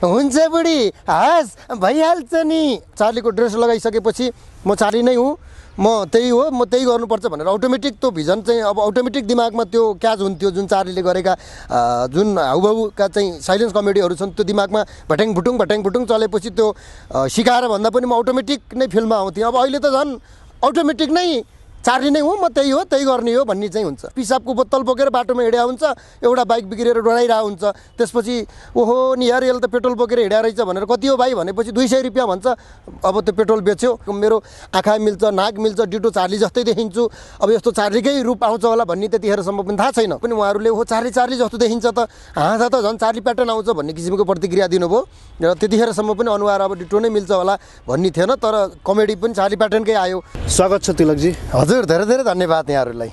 हुन्छ बुढी हस् भइहाल्छ नि। चार्लीको ड्रेस लगाइसकेपछि म चार्ली नै हुँ, म त्यही हो, म त्यही गर्नुपर्छ भनेर अटोमेटिक त्यो भिजन चाहिँ अब अटोमेटिक दिमागमा त्यो क्याच हुन्थ्यो। जुन चार्लीले गरेका जुन हाउभाउका चाहिँ साइलेन्स कमेडीहरू छन् त्यो दिमागमा भट्याङ भुटुङ चलेपछि त्यो सिकाएर भन्दा पनि म अटोमेटिक नै फिल्ममा आउँथेँ। अब अहिले त झन् अटोमेटिक नै चार्ली नै हो, म त्यही हो, त्यही गर्ने हो भन्ने चाहिँ हुन्छ। पिसाबको बोतल बोकेर बाटोमा हिँड्या हुन्छ, एउटा बाइक बिग्रेर डराइरहेको हुन्छ, त्यसपछि ओहो नि यार यसले त पेट्रोल बोकेर हिँड्या रहेछ भनेर कति हो भाइ भनेपछि 200 रुपियाँ भन्छ। अब त्यो पेट्रोल बेच्यो, मेरो आँखा मिल्छ, नाक मिल्छ, डिटो चार्ली जस्तै देखिन्छु, अब यस्तो चार्लीकै रूप आउँछ होला भन्ने त्यतिखेरसम्म पनि थाहा छैन। पनि उहाँहरूले हो चार्ली जस्तो देखिन्छ त हाँदा त झन् चार्ली प्याटर्न आउँछ भन्ने किसिमको प्रतिक्रिया दिनुभयो र त्यतिखेरसम्म पनि अनुहार अब डिटो नै मिल्छ होला भन्ने थिएन, तर कमेडी पनि चार्ली प्याटर्नकै आयो। स्वागत छ तिलकजी। हजुर धेरै धेरै धन्यवाद यहाँहरूलाई।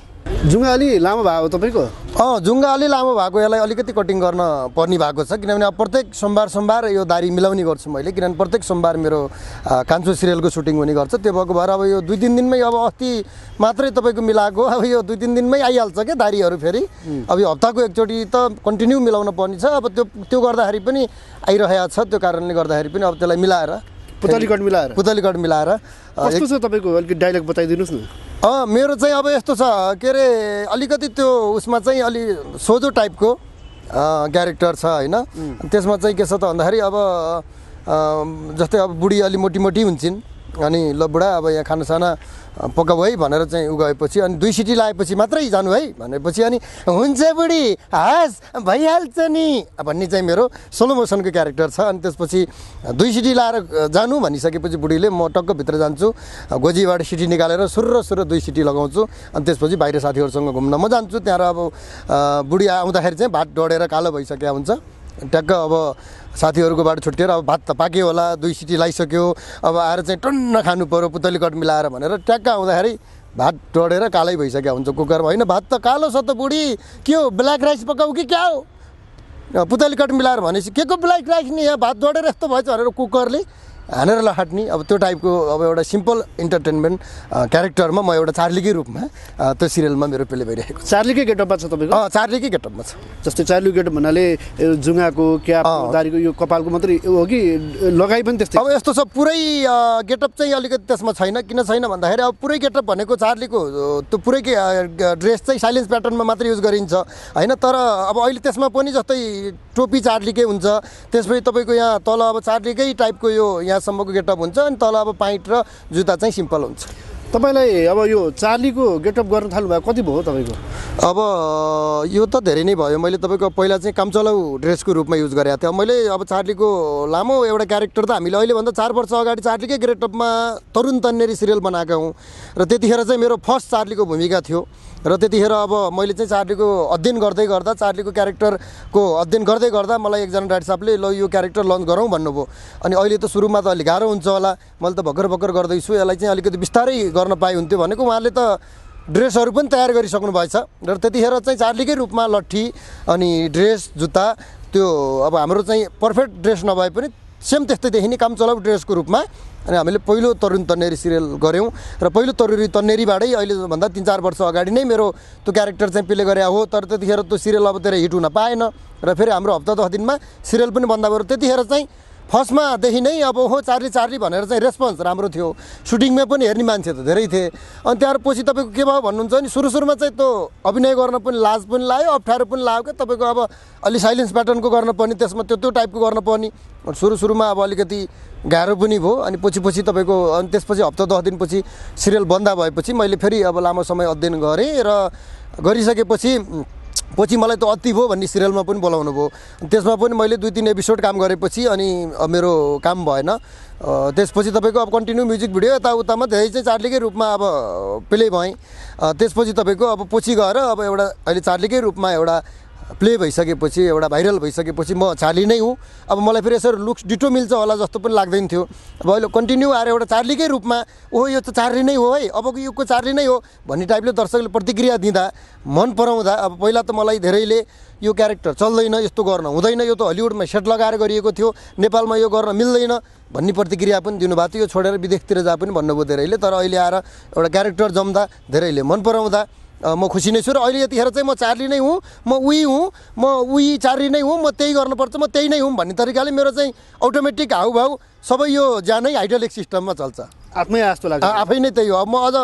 जुङ्गा अलि लामो भयो तपाईँको? जुङ्गा अलि लामो भएको, यसलाई अलिकति कटिङ गर्न पर्ने भएको छ, किनभने अब प्रत्येक सोमबार यो दारी मिलाउने गर्छु मैले, किनभने प्रत्येक सोमबार मेरो कान्छो सिरियलको सुटिङ हुने गर्छ। त्यो भएको भएर अब यो 2-3 दिनमै, अब अस्ति मात्रै तपाईँको मिलाएको, अब यो 2-3 दिनमै आइहाल्छ क्या दारीहरू फेरि। अब यो हप्ताको एकचोटि त कन्टिन्यू मिलाउन पर्ने छ, अब त्यो गर्दाखेरि पनि आइरहेको छ, त्यो कारणले गर्दाखेरि पनि अब त्यसलाई मिलाएर पुतली कट मिलाएर कस्तो छ तपाईँको अलिकति डाइलग बताइदिनुहोस् न। मेरो चाहिँ अब यस्तो छ के अरे, अलिकति त्यो उसमा चाहिँ अलि सोझो टाइपको क्यारेक्टर छ होइन। त्यसमा चाहिँ के छ त भन्दाखेरि अब जस्तै अब बुढी अलि मोटी हुन्छन्, अनि ल बुढा अब यहाँ खानासाना पकाऊ है भनेर चाहिँ उ गएपछि अनि 2 सिटी लगाएपछि मात्रै जानु है भनेपछि अनि हुन्छ बुढी हस् भइहाल्छ नि भन्ने चाहिँ मेरो स्लो मोसनको क्यारेक्टर छ। अनि त्यसपछि 2 सिटी लगाएर जानु भनिसकेपछि बुढीले म टक्क भित्र जान्छु, गोजीबाट सिटी निकालेर सुर्र 2 सिटी लगाउँछु, अनि त्यसपछि बाहिर साथीहरूसँग घुम्न म जान्छु। त्यहाँ अब बुढी आउँदाखेरि चाहिँ भात डढेर कालो भइसकेको हुन्छ, ट्याक्क अब साथीहरूको बाट छुट्टिएर अब भात त पाक्यो होला, 2 सिटी लगाइसक्यो, अब आएर चाहिँ टन्न खानु पऱ्यो पुतली कट मिलाएर भनेर ट्याक्क आउँदाखेरि भात डढेर कालै भइसकेको हुन्छ कुकरमा। होइन भात त कालो छ त बुढी, के हो ब्ल्याक राइस पकाऊ कि क्या हो? पुतली कट मिलाएर भनेपछि के को ब्ल्याक राइस नि, यहाँ भात डढेर यस्तो भएछ भनेर कुकरले हानेर लहाट्ने। अब त्यो टाइपको अब एउटा सिम्पल इन्टरटेनमेन्ट क्यारेक्टरमा म एउटा चार्लीकै रूपमा त्यो सिरियलमा मेरो प्ले भइरहेको छ। चार्लीकै गेटअपमा छ तपाईँको? चार्लीकै गेटअपमा छ। जस्तै चार्ली गेटअप भन्नाले जुङ्गाको क्याप दारीको यो कपालको मात्रै हो कि लगाइ पनि त्यस्तै? अब यस्तो छ पुरै गेटअप चाहिँ अलिकति त्यसमा छैन। किन छैन भन्दाखेरि अब पुरै गेटअप भनेको चार्लीको त्यो पुरै ड्रेस चाहिँ साइलेन्स प्याटर्नमा मात्रै युज गरिन्छ होइन। तर अब अहिले त्यसमा पनि जस्तै टोपी चार्लीकै हुन्छ, त्यसपछि तपाईँको यहाँ तल अब चार्लीकै टाइपको यो यहाँसम्मको गेटअप हुन्छ, अनि तल अब पाइन्ट र जुत्ता चाहिँ सिम्पल हुन्छ। तपाईँलाई अब यो चार्लीको गेटअप गर्न थाल्नुभयो कति भयो तपाईँको? अब यो त धेरै नै भयो। मैले तपाईँको पहिला चाहिँ कामचलाउ ड्रेसको रूपमा युज गरेको थिएँ। मैले अब चार्लीको लामो एउटा क्यारेक्टर त हामीले अहिलेभन्दा 4 वर्ष अगाडि चार्लीकै गेटअपमा तरुण तन्नेरी सिरियल बनाएका हौँ र त्यतिखेर चाहिँ मेरो फर्स्ट चार्लीको भूमिका थियो र त्यतिखेर अब मैले चाहिँ चार्लीको अध्ययन गर्दै गर्दा चार्लीको क्यारेक्टरको अध्ययन गर्दै गर्दा मलाई एकजना डाइरेक्टर साहबले ल यो क्यारेक्टर लन्च गरौँ भन्नुभयो। अनि अहिले त सुरुमा त अलिक गाह्रो हुन्छ होला, मैले त भर्खर गर्दैछु, यसलाई चाहिँ अलिकति बिस्तारै गर्न पाए हुन्थ्यो भनेको उहाँले त ड्रेसहरू पनि तयार गरिसक्नु भएछ र त्यतिखेर चाहिँ चार्लीकै रूपमा लट्ठी अनि ड्रेस जुत्ता त्यो अब हाम्रो चाहिँ पर्फेक्ट ड्रेस नभए पनि सेम त्यस्तै देखिने कामचलाउ ड्रेसको रूपमा अनि हामीले पहिलो तरुण तन्नेरी सिरियल गऱ्यौँ र पहिलो तरुण तन्नेरीबाटै अहिलेभन्दा 3-4 वर्ष अगाडि नै मेरो त्यो क्यारेक्टर चाहिँ प्ले गरे हो। तर त्यतिखेर त्यो सिरियल अब धेरै हिट हुन पाएन र फेरि हाम्रो हप्ता 10 दिनमा सिरियल पनि बन्द भयो। त्यतिखेर चाहिँ फर्स्टमादेखि नै अब हो चार्ली भनेर चाहिँ रेस्पोन्स राम्रो थियो, सुटिङमा पनि हेर्ने मान्छे त धेरै थिए। अनि त्यहाँपछि तपाईँको के भयो भन्नुहुन्छ नि, सुरुमा चाहिँ त्यो अभिनय गर्न पनि लाज पनि लाग्यो, अप्ठ्यारो पनि लाग्यो क्या तपाईँको। अब अलि साइलेन्स प्याटर्नको गर्न पर्ने, त्यसमा त्यो टाइपको गर्न पर्ने, सुरुमा अब अलिकति गाह्रो पनि भयो। अनि पछि तपाईँको अनि त्यसपछि हप्ता 10 दिनपछि सिरियल बन्द भएपछि मैले फेरि अब लामो समय अध्ययन गरेँ र पछि मलाई त अति भयो भन्ने सिरियलमा पनि बोलाउनु भयो। त्यसमा पनि मैले 2-3 एपिसोड काम गरेपछि अनि मेरो काम भएन। त्यसपछि तपाईँको अब कन्टिन्यू म्युजिक भिडियो यताउतामा धेरै चाहिँ चार्लीकै रूपमा अब प्ले भएँ। त्यसपछि तपाईँको अब पछि गएर अब एउटा अहिले चार्लीकै रूपमा एउटा प्ले भइसकेपछि, एउटा भाइरल भइसकेपछि म चार्ली नै हुँ। अब मलाई फेरि यसरी लुक्स डिटो मिल्छ होला जस्तो पनि लाग्दैन थियो। अब अहिले कन्टिन्यू आएर एउटा चार्लीकै रूपमा ओहो यो त चार्ली नै हो है, अबको युगको चार्ली नै हो भन्ने टाइपले दर्शकले प्रतिक्रिया दिँदा मन पराउँदा अब पहिला त मलाई धेरैले यो क्यारेक्टर चल्दैन, यस्तो गर्न हुँदैन, यो त हलिउडमा सेट लगाएर गरिएको थियो, नेपालमा यो गर्न मिल्दैन भन्ने प्रतिक्रिया पनि दिनुभएको थियो। यो छोडेर विदेशतिर जा पनि भन्नुभयो धेरैले। तर अहिले आएर एउटा क्यारेक्टर जम्दा धेरैले मन पराउँदा म खुसी नै छु र अहिले यतिखेर चाहिँ म चार्ली नै हुँ, म उही चार्ली नै हुँ, म त्यही गर्नुपर्छ, म त्यही नै हुँ भन्ने तरिकाले मेरो चाहिँ अटोमेटिक हाउभाउ सबै यो जानै हाइड्रोलिक सिस्टममा चल्छ। आत्मै जस्तो लाग्छ। आफै नै त्यही हो। अब म अझ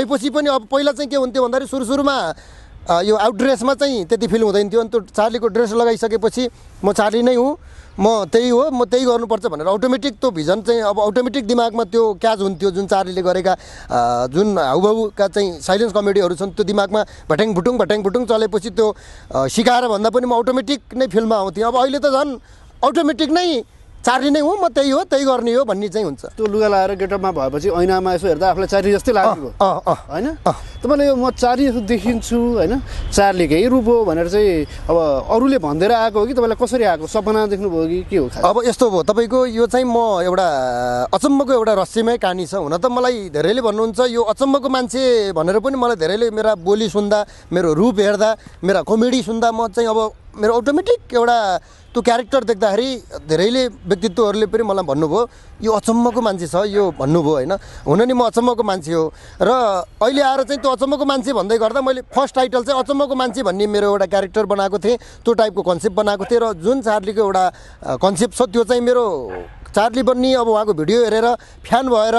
ऐपछि पनि अब पहिला चाहिँ के हुन्थ्यो भन्दाखेरि सुरुमा यो आउट ड्रेसमा चाहिँ त्यति फिल हुँदैन थियो। अनि त्यो चार्लीको ड्रेस लगाइसकेपछि म चार्ली नै हुँ, म त्यही हो, म त्यही गर्नुपर्छ भनेर अटोमेटिक त्यो भिजन चाहिँ अब अटोमेटिक दिमागमा त्यो क्याच हुन्थ्यो। जुन चार्लीले गरेका जुन हाउभाउका चाहिँ साइलेन्स कमेडीहरू छन् त्यो दिमागमा भट्याङ भुटुङ चलेपछि त्यो सिकाएर भन्दा पनि म अटोमेटिक नै फिल्ममा आउँथेँ। अब अहिले त झन् अटोमेटिक नै चार्ली नै हुँ, म त्यही हो, त्यही गर्ने हो भन्ने चाहिँ हुन्छ। त्यो लुगा लगाएर गेटअपमा भएपछि ऐनामा यसो हेर्दा आफूलाई चार्ली जस्तै लाग्यो होइन? तपाईँले म चार्ली जस्तो देखिन्छु होइन, चार्लीकै रूप हो भनेर चाहिँ अब अरूले भनिदिएर आएको हो कि तपाईँलाई कसरी आएको, सपना देख्नुभयो कि के हो? अब यस्तो भयो, तपाईँको यो चाहिँ म एउटा अचम्मको एउटा रहस्यमय कहानी छ। हुन त मलाई धेरैले भन्नुहुन्छ यो अचम्मको मान्छे भनेर पनि मलाई धेरैले मेरा बोली सुन्दा, मेरो रूप हेर्दा, मेरा कमेडी सुन्दा म चाहिँ अब मेरो अटोमेटिक एउटा त्यो क्यारेक्टर देख्दाखेरि धेरैले व्यक्तित्वहरूले पनि मलाई भन्नुभयो यो अचम्मको मान्छे छ यो भन्नुभयो होइन। हुन नि म अचम्मको मान्छे हो र अहिले आएर चाहिँ त्यो अचम्मको मान्छे भन्दै गर्दा मैले फर्स्ट टाइटल चाहिँ अचम्मको मान्छे भन्ने मेरो एउटा क्यारेक्टर बनाएको थिएँ, त्यो टाइपको कन्सेप्ट बनाएको थिएँ। र जुन चार्लीको एउटा कन्सेप्ट छ त्यो चाहिँ मेरो चार्ली बन्ने अब उहाँको भिडियो हेरेर फ्यान भएर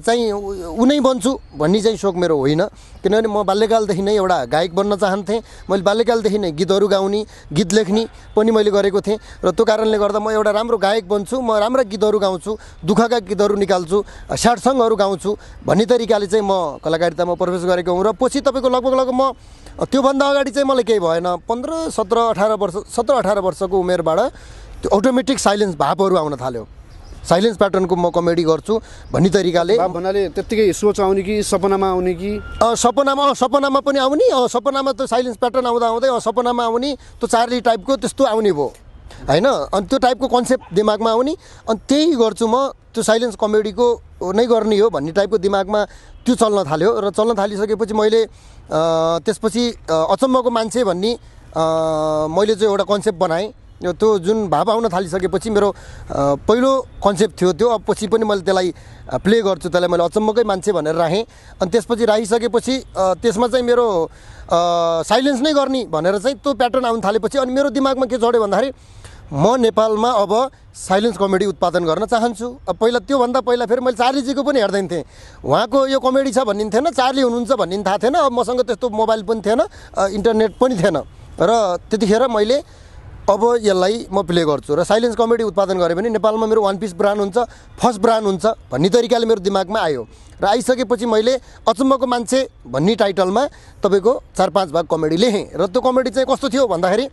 चाहिँ उनै बन्छु भन्ने चाहिँ सोख मेरो होइन। किनभने म बाल्यकालदेखि नै एउटा गायक बन्न चाहन्थेँ। मैले बाल्यकालदेखि नै गीतहरू गाउने, गीत लेख्ने पनि मैले गरेको थिएँ र त्यो कारणले गर्दा म एउटा राम्रो गायक बन्छु, म राम्रा गीतहरू गाउँछु, दुःखका गीतहरू निकाल्छु, स्याड सङहरू गाउँछु भन्ने तरिकाले चाहिँ म कलाकारितामा प्रवेश गरेको हुँ। र पछि तपाईँको लगभग म त्योभन्दा अगाडि चाहिँ मलाई केही भएन, 15, 17, 18 वर्षको उमेरबाट त्यो अटोमेटिक साइलेन्स भावहरू आउन थाल्यो। साइलेन्स प्याटर्नको म कमेडी गर्छु भन्ने तरिकाले। भन्नाले त्यत्तिकै सोच आउने कि सपनामा आउने कि? सपनामा पनि आउने, सपनामा त साइलेन्स प्याटर्न आउँदै सपनामा आउने, त्यो चार्ली टाइपको त्यस्तो आउने भयो होइन। अनि त्यो टाइपको कन्सेप्ट दिमागमा आउने, अनि त्यही गर्छु म, त्यो साइलेन्स कमेडीको नै गर्ने हो भन्ने टाइपको दिमागमा त्यो चल्न थाल्यो। र चल्न थालिसकेपछि मैले त्यसपछि अचम्मको मान्छे भन्ने मैले चाहिँ एउटा कन्सेप्ट बनाएँ। त्यो जुन भाव आउन थालिसकेपछि मेरो पहिलो कन्सेप्ट थियो त्यो, अब पछि पनि मैले त्यसलाई प्ले गर्छु, त्यसलाई मैले अचम्मकै मान्छे भनेर राखेँ। अनि त्यसपछि राखिसकेपछि त्यसमा चाहिँ मेरो साइलेन्स नै गर्ने भनेर चाहिँ त्यो प्याटर्न आउन थालेपछि अनि मेरो दिमागमा के चढ्यो भन्दाखेरि म नेपालमा अब साइलेन्स कमेडी उत्पादन गर्न चाहन्छु। अब पहिला त्योभन्दा पहिला फेरि मैले चार्लीजीको पनि हेर्दैन थिएँ, उहाँको यो कमेडी छ भन्ने थिएन, चार्ली हुनुहुन्छ भन्ने थाहा थिएन। अब मसँग त्यस्तो मोबाइल पनि थिएन, इन्टरनेट पनि थिएन र त्यतिखेर मैले अब यसलाई म प्ले गर्छु र साइलेन्स कमेडी उत्पादन गरेँ भने नेपालमा मेरो वान पिस ब्रान्ड हुन्छ, फर्स्ट ब्रान्ड हुन्छ भन्ने तरिकाले मेरो दिमागमा आयो। र आइसकेपछि मैले अचम्मको मान्छे भन्ने टाइटलमा तपाईँको 4-5 भाग कमेडी लेखेँ। र त्यो कमेडी चाहिँ कस्तो थियो भन्दाखेरि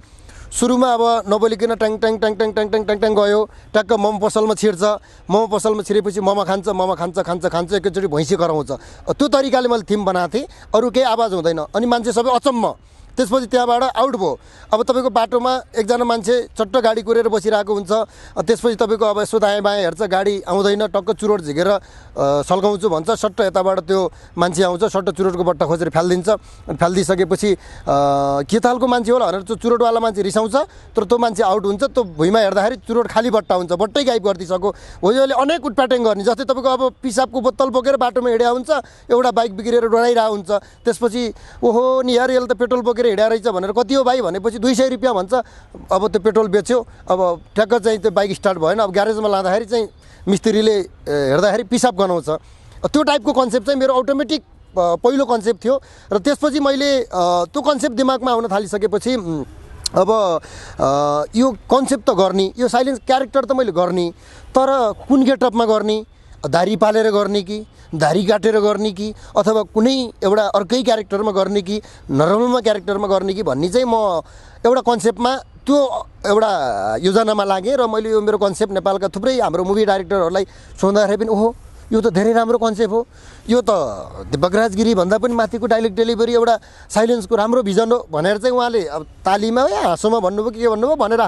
सुरुमा अब नबोलिकन ट्याङ ट्याङ ट्याङ ट्याङ ट्याङ ट्याङ ट्याङ ट्याङ गयो, ट्याक्क मोमो पसलमा छिर्छ, मोमो पसलमा छिरेपछि मोमो खान्छ एकैचोटि भैँसी कराउँछ, त्यो तरिकाले मैले थिम बनाएको थिएँ। अरू केही आवाज हुँदैन, अनि मान्छे सबै अचम्म। त्यसपछि त्यहाँबाट आउट भयो। अब तपाईँको बाटोमा एकजना मान्छे चट्ट गाडी कुरेर बसिरहेको हुन्छ, त्यसपछि तपाईँको अब यसो दायाँ बायाँ हेर्छ, गाडी आउँदैन, टक्क चुरोट झिकेर सल्काउँछु भन्छ, सट्ट यताबाट त्यो मान्छे आउँछ, सट्ट चुरोटको बट्टा खोजेर फालिदिन्छ। अनि फालिदिइसकेपछि के तालको मान्छे होला भनेर त्यो चुरोटवाला मान्छे रिसाउँछ, तर त्यो मान्छे आउट हुन्छ। त्यो भुइँमा हेर्दाखेरि चुरोट खाली बट्टा हुन्छ, बट्टै गाइब गरिदिइसक्यो। हो योले अनेक उत्प्याटिङ गर्ने, जस्तै तपाईँको अब पिसाबको बोतल बोकेर बाटोमा हिँडेको हुन्छ, एउटा बाइक बिग्रेर डराइरहेको हुन्छ, त्यसपछि ओहो नि यार यसले त पेट्रोल बोकेर हिँडेको रहेछ भनेर कति हो भाइ भनेपछि 200 रुपियाँ भन्छ। अब त्यो पेट्रोल बेच्यो, अब ट्याक्क चाहिँ त्यो बाइक स्टार्ट भएन, अब ग्यारेजमा लाँदाखेरि चाहिँ मिस्त्रीले हेर्दाखेरि पिसाब गनाउँछ। त्यो टाइपको कन्सेप्ट चाहिँ मेरो अटोमेटिक पहिलो कन्सेप्ट थियो। र त्यसपछि मैले त्यो कन्सेप्ट दिमागमा आउन थालिसकेपछि अब यो कन्सेप्ट त गर्ने, यो साइलेन्स क्यारेक्टर त मैले गर्ने, तर कुन गेटअपमा गर्ने, दारी पालेर गर्ने कि दारी काटेर गर्ने कि अथवा कुनै एउटा अर्कै क्यारेक्टरमा गर्ने कि नर्मलमा क्यारेक्टरमा गर्ने कि भन्ने चाहिँ म एउटा कन्सेप्टमा त्यो एउटा योजनामा लागेँ। र मैले यो मेरो कन्सेप्ट नेपालका थुप्रै हाम्रो मुभी डाइरेक्टरहरूलाई सोद्धाखेरि पनि ओहो यो त धेरै राम्रो कन्सेप्ट हो, यो त दिपक गिरी भन्दा पनि माथिको डाइलेक्ट डेलिभरी एउटा साइलेन्सको राम्रो भिजन हो भनेर चाहिँ उहाँले अब तालीमा या हाँसोमा भन्नुभयो कि के भन्नुभयो भनेर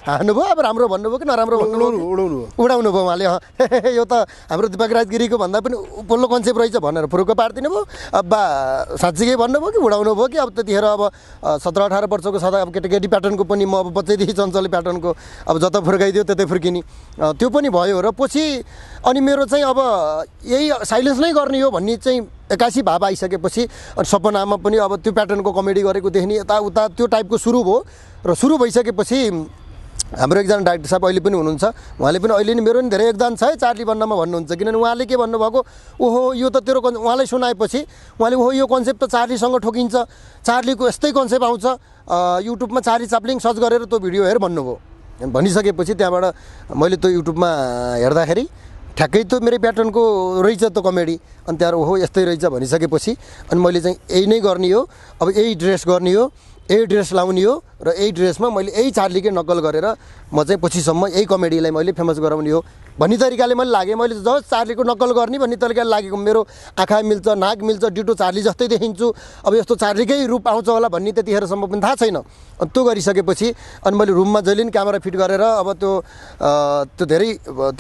हान्नुभयो। अब राम्रो भन्नुभयो कि नराम्रो भन्नुभयो, उडाउनु भयो उहाँले, यो त हाम्रो दिपक गिरीको भन्दा पनि उपल्लो कन्सेप्ट रहेछ भनेर फुरुक्क पारिदिनु भयो। अब बा साँच्चीकै भन्नुभयो कि उडाउनु भयो कि अब त्यतिखेर अब 17-18 वर्षको सदा अब केटाकेटी प्याटर्नको पनि म अब बच्चैदेखि चञ्चले प्याटर्नको अब जता फुर्काइदियो त्यतै फुर्किने त्यो पनि भयो। र पछि अनि मेरो चाहिँ अब यही साइलेन्स नै गर्ने हो भन्ने चाहिँ एक्कासी भाव आइसकेपछि अनि सपनामा पनि अब त्यो प्याटर्नको कमेडी गरेको देख्ने यताउता त्यो टाइपको सुरु भयो र सुरु भइसकेपछि हाम्रो एकजना डाइरेक्टर साहब अहिले पनि हुनुहुन्छ, उहाँले पनि अहिले नि मेरो नि धेरै योगदान छ है चार्ली बन्नमा भन्नुहुन्छ। किनभने उहाँले के भन्नुभएको, ओहो यो त तेरो उहाँलाई सुनाएपछि उहाँले ओहो यो कन्सेप्ट त चार्लीसँग ठोकिन्छ, चार्लीको यस्तै कन्सेप्ट आउँछ, युट्युबमा चार्ली चाप्लिङ सर्च गरेर त्यो भिडियो हेर भन्नुभयो। भनिसकेपछि त्यहाँबाट मैले त्यो युट्युबमा हेर्दाखेरि ठ्याक्कै त्यो मेरो प्याटर्नको रहेछ त्यो कमेडी। अनि त्यहाँ ओहो यस्तै रहेछ भनिसकेपछि अनि मैले चाहिँ यही नै गर्ने हो, अब यही ड्रेस गर्ने हो, यही ड्रेस लाउने हो र यही ड्रेसमा मैले यही चार्लीकै नक्कल गरेर म चाहिँ पछिसम्म यही कमेडीलाई मैले फेमस गराउने हो भन्ने तरिकाले मैले लागेँ। मैले जब चार्लीको नक्कल गर्ने भन्ने तरिकाले लागेको, मेरो आँखा मिल्छ, नाक मिल्छ, डिटो चार्ली जस्तै देखिन्छु, अब यस्तो चार्लीकै रूप आउँछ होला भन्ने त्यतिखेरसम्म पनि थाहा छैन। अनि त्यो गरिसकेपछि अनि मैले रुममा जहिले पनि क्यामेरा फिट गरेर अब त्यो धेरै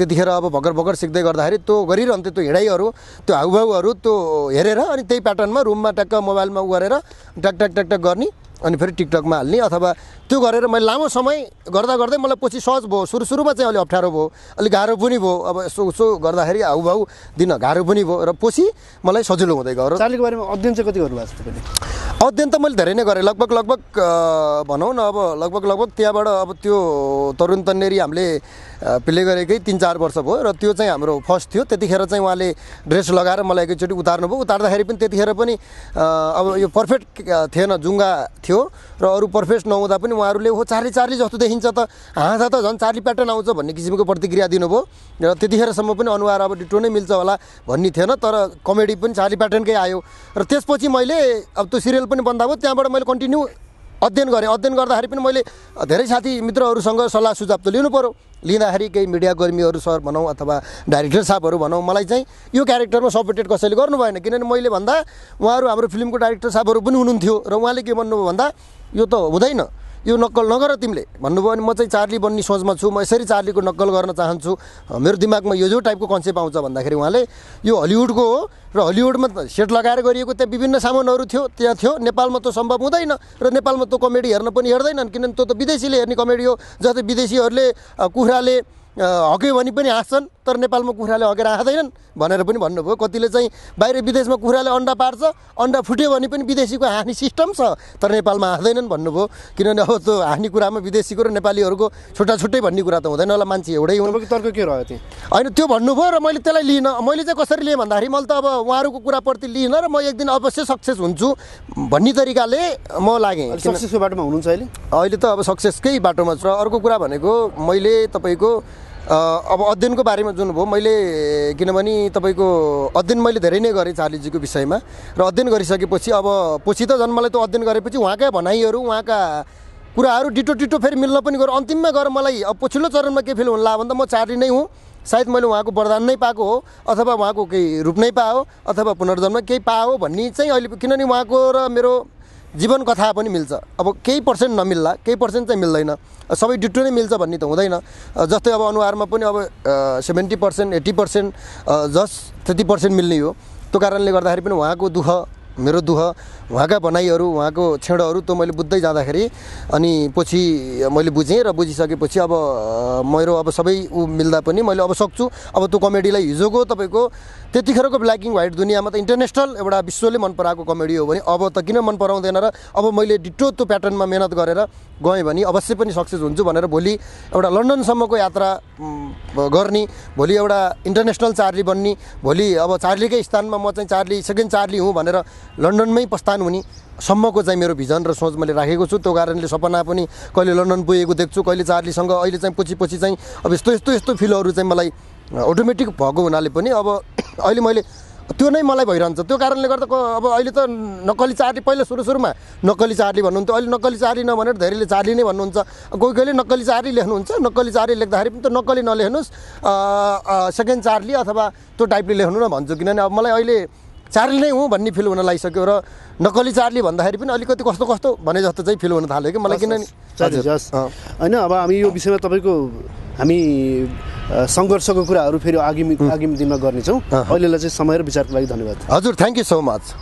त्यतिखेर अब भर्खर भर्खर सिक्दै गर्दाखेरि त्यो गरिरहन्थेँ, त्यो हिँडाइहरू, त्यो हाउभाउहरू त्यो हेरेर अनि त्यही प्याटर्नमा रुममा ट्याक्क मोबाइलमा गरेर ट्याक ट्याक ट्याक ट्याक गर्ने अनि फेरि टिकटकमा हाल्ने अथवा त्यो गरेर मैले लामो समय गर्दा गर्दै मलाई पछि सहज भयो। सुरुमा चाहिँ अलिक अप्ठ्यारो भयो, अलिक गाह्रो पनि भयो, अब यसो उसो गर्दाखेरि हाउभाउ दिन गाह्रो पनि भयो र पछि मलाई सजिलो हुँदै गयो। चार्लीको बारेमा अध्ययन चाहिँ कति गर्नुभएको छ तपाईँले? अध्ययन त मैले धेरै नै गरेँ, लगभग भनौँ न अब लगभग त्यहाँबाट अब त्यो तरुण तन्नेरी हामीले प्ले गरेकै 3-4 वर्ष भयो र त्यो चाहिँ हाम्रो फर्स्ट थियो। त्यतिखेर चाहिँ उहाँले ड्रेस लगाएर मलाई एकैचोटि उतार्नुभयो। उतार्दाखेरि पनि त्यतिखेर पनि अब यो पर्फेक्ट थिएन, जुङ्गा थियो र अरू पर्फेक्ट नहुँदा पनि उहाँहरूले हो चार्ली जस्तो देखिन्छ त, हाँदा त झन् चार्ली प्याटर्न आउँछ भन्ने किसिमको प्रतिक्रिया दिनुभयो र त्यतिखेरसम्म पनि अनुहार अब डिटो नै मिल्छ होला भन्ने थिएन, तर कमेडी पनि चार्ली प्याटर्नकै आयो। र त्यसपछि मैले अब त्यो सिरियल पनि बन्दा भयो, त्यहाँबाट मैले कन्टिन्यू अध्ययन गरेँ। अध्ययन गर्दाखेरि पनि मैले धेरै साथी मित्रहरूसँग सल्लाह सुझाव त लिनु पऱ्यो। लिँदाखेरि केही मिडियाकर्मीहरू सर भनौँ अथवा डाइरेक्टर साहबहरू भनौँ, मलाई चाहिँ यो क्यारेक्टरमा सपोर्टेड कसैले गर्नु भएन। किनभने मैले भन्दा उहाँहरू हाम्रो फिल्मको डाइरेक्टर साहबहरू पनि हुनुहुन्थ्यो र उहाँले के भन्नुभयो भन्दा यो त हुँदैन, यो नक्कल नगर तिमीले भन्नुभयो। अनि म चाहिँ चार्ली बन्ने सोचमा छु, म यसरी चार्लीको नक्कल गर्न चाहन्छु, मेरो दिमागमा यो जो टाइपको कन्सेप्ट आउँछ भन्दाखेरि उहाँले यो हलिउडको हो र हलिउडमा सेट लगाएर गरिएको त्यहाँ विभिन्न सामानहरू थियो, त्यहाँ थियो। नेपालमा त सम्भव हुँदैन र नेपालमा त्यो कमेडी हेर्न पनि हेर्दैनन्, किनभने त्यो त विदेशीले हेर्ने कमेडी हो। जस्तै विदेशीहरूले कुखुराले हग्यो भने पनि हाँस्छन्, तर नेपालमा कुखुराले हगेर हाँस्दैनन् भनेर पनि भन्नुभयो। कतिले चाहिँ बाहिर विदेशमा कुखुराले अन्डा पार्छ, अन्डा फुट्यो भने पनि विदेशीको हाँस्ने सिस्टम छ, तर नेपालमा हाँस्दैनन् भन्नुभयो। किनभने अब त्यो हाँस्ने कुरामा विदेशीको र नेपालीहरूको छुट्टै भन्ने कुरा त हुँदैन होला, मान्छे एउटै हुनु। तर्क के रह्यो त्यो? होइन त्यो भन्नुभयो र मैले त्यसलाई लिइनँ। मैले चाहिँ कसरी लिएँ भन्दाखेरि मैले त अब उहाँहरूको कुराप्रति लिइनँ र म एक दिन अवश्य सक्सेस हुन्छु भन्ने तरिकाले म लागेँ। सक्सेसको बाटोमा हुनुहुन्छ अहिले? अहिले त अब सक्सेसकै बाटोमा छ। र अर्को कुरा भनेको मैले तपाईँको अब अध्ययनको बारेमा जुन भयो मैले, किनभने तपाईँको अध्ययन मैले धेरै नै गरेँ चार्लीजीको विषयमा र अध्ययन गरिसकेपछि अब पछि त झन् मलाई त्यो अध्ययन गरेपछि उहाँकै भनाइहरू उहाँका कुराहरू डिटो फेरि मिल्न पनि गयो। अन्तिममा गएर मलाई अब पछिल्लो चरणमा के फिल हुन्ला भन्दा म चार्ली नै हुँ, सायद मैले उहाँको वरदान नै पाएको हो अथवा उहाँको केही रूप नै पायो अथवा पुनर्जन्म केही पायो भन्ने चाहिँ अहिले, किनभने उहाँको र मेरो जीवन कथा पनि मिल्छ। अब केही पर्सेन्ट नमिल्ला, केही पर्सेन्ट चाहिँ मिल्दैन, सबै डिटो नै मिल्छ भन्ने त हुँदैन। जस्तै अब अनुहारमा पनि अब 70% 80% जस्ट 30% मिल्ने हो। त्यो कारणले गर्दाखेरि पनि उहाँको दुःख, मेरो दुःख, उहाँका भनाइहरू, उहाँको छेडहरू त्यो मैले बुझ्दै जाँदाखेरि अनि पछि मैले बुझेँ र बुझिसकेपछि अब मेरो अब सबै मिल्दा पनि मैले अब सक्छु। अब त्यो कमेडीलाई हिजोको तपाईँको त्यतिखेरको ब्ल्याक एन्ड व्हाइट दुनियाँमा त इन्टरनेसनल एउटा विश्वले मन पराएको कमेडी हो भने अब त किन मन पराउँदैन र अब मैले डिटो त्यो प्याटर्नमा मेहनत गरेर गएँ भने अवश्य पनि सक्सेस हुन्छु भनेर भोलि एउटा लन्डनसम्मको यात्रा गर्ने, भोलि एउटा इन्टरनेसनल चार्ली बन्ने, भोलि अब चार्लीकै स्थानमा म चाहिँ चार्ली सेकेन्ड चार्ली हुँ भनेर लन्डनमै प्रस्थान हुने सम्मको चाहिँ मेरो भिजन र सोच मैले राखेको छु। त्यो कारणले सपना पनि कहिले लन्डन पुगेको देख्छु, कहिले चार्लीसँग अहिले चाहिँ पछि चाहिँ अब यस्तो फिलहरू चाहिँ मलाई अटोमेटिक भएको हुनाले पनि अब अहिले मैले त्यो नै मलाई भइरहन्छ। त्यो कारणले गर्दा अब अहिले त नक्कली चार्ली, पहिला सुरुमा नक्कली चार्ली भन्नुहुन्थ्यो, अहिले नक्कली चार्ली नभनेर धेरैले चार्ली नै भन्नुहुन्छ। कहिले नक्कली चार्ली लेख्नुहुन्छ, नक्कली चार्ली लेख्दाखेरि पनि त नक्कली नलेख्नुहोस्, सेकेन्ड चार्ली अथवा त्यो टाइपले लेख्नु न भन्छु। किनभने अब मलाई अहिले चार्ली नै हुँ भन्ने फिल हुन लागिसक्यो र नक्कली चार्ली भन्दाखेरि पनि अलिकति कस्तो भने जस्तो चाहिँ फिल हुन थाल्यो कि मलाई। किनभने होइन अब हामी यो विषयमा तपाईँको हामी सङ्घर्षको कुराहरू फेरि आगामी दिनमा गर्नेछौँ। अहिलेलाई चाहिँ समय र विचारको लागि धन्यवाद। हजुर, थ्याङ्क यू सो मच।